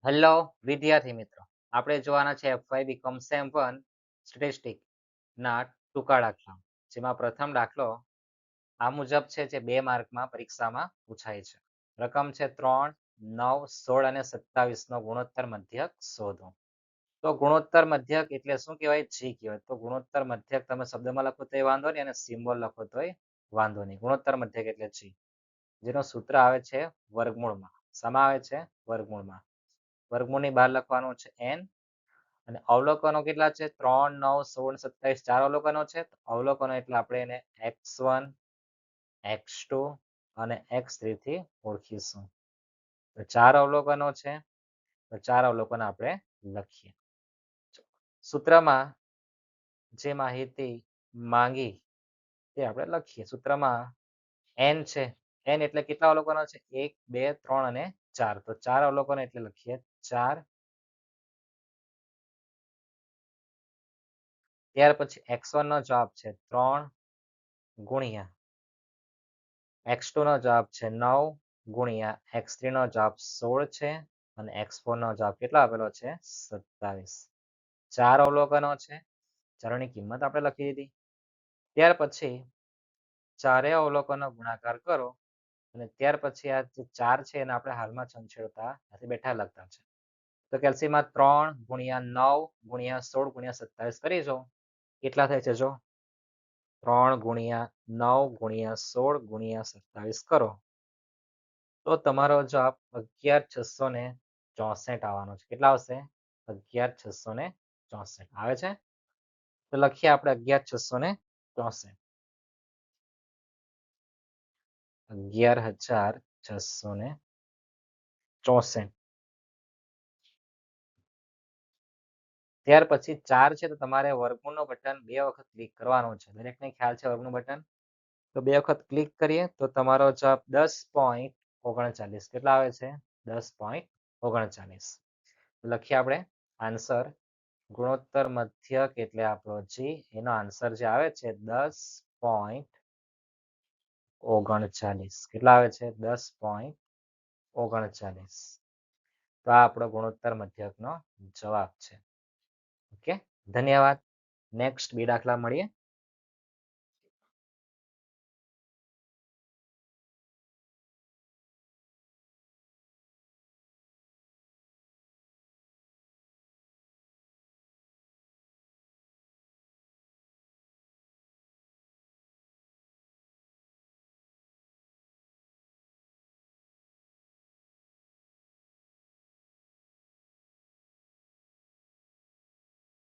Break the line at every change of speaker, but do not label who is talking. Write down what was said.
Hello વિદ્યાર્થી મિત્રો, આપણે જોવાના છે F5 બીકોમ સેમ 1 સ્ટેટિસ્ટિક ના ટૂંકા દાખલા, જેમાં પ્રથમ દાખલો આ મુજબ છે, જે 2 માર્કમાં પરીક્ષામાં પૂછાય છે. રકમ છે 3, 9, 16 અને 27 નો ગુણોત્તર મધ્યક શોધો. તો ગુણોત્તર મધ્યક એટલે શું કહેવાય? જી કહેવાય. તો ગુણોત્તર મધ્યક તમે શબ્દમાં લખો તોય વાંધો નહીં અને સિમ્બોલ લખો તોય વાંધો નહીં. ગુણોત્તર મધ્યક એટલે જી, જેનું સૂત્ર આવે છે વર્ગમૂળમાં. શામાં આવે છે? વર્ગમૂળમાં. વર્ગમૂળની બહાર લખવાનું છે n અને અવલોકનો કેટલા છે? 3, 9, 16, 27 ચાર અવલોકનો છે. અવલોકનો એટલે આપણે એને x1, x2 અને x3 થી ઓળખીશું. તો ચાર અવલોકનો છે, તો ચાર અવલોકન આપણે લખીએ. સૂત્રમાં જે માહિતી માંગી તે આપણે લખીએ. સૂત્રમાં n છે, n એટલે કેટલા અવલોકનો છે? 1, 2, 3 અને 4. તો ચાર અવલોકનો એટલે લખીએ 4. ત્યાર પછી x1 નો જવાબ છે 3 ગુણ્યા x2 નો જવાબ છે 9 ગુણ્યા x3 નો જવાબ 16 છે અને x4 નો જવાબ કેટલો આપેલો છે? 27. ચાર અવલોકનો છે, ચારોની કિંમત આપણે લખી દીધી. ત્યાર પછી ચારેય અવલોકનો ગુણાકાર કરો અને ત્યાર પછી આ જે 4 છે એને આપણે હાલમાં છંછેડતા નથી, બેઠા લખતા છે. તો કેલ્સીમાં 3 ગુણ્યા 9 ગુણ્યા 16 ગુણ્યા 27 કરી જો કેટલા થાય છે? જો 3 ગુણ્યા 9 ગુણ્યા 16 ગુણ્યા 27 કરો તો તમારો જવાબ 11,664 આવવાનો છે. કેટલા આવશે? 11,664 આવે છે. તો લખીએ આપણે 11,664. 11,664. ત્યાર પછી 4 છે, તો તમારે વર્ગમૂળનો બટન 2 વખત ક્લિક કરવાનું છે. દરેકને ખ્યાલ છે વર્ગનું બટન? તો 2 વખત ક્લિક કરીએ તો તમારો જવાબ 10.39. કેટલા આવે છે? 10.39. લખીએ આપણે આન્સર. ગુણોત્તર મધ્યક એટલે આપણો જી, એનો આન્સર જે આવે છે 10.39. કેટલા આવે છે? 10.39. તો આ આપણો ગુણોત્તર મધ્યકનો જવાબ છે. ઓકે, ધન્યવાદ. નેક્સ્ટ 2 દાખલા મળીએ.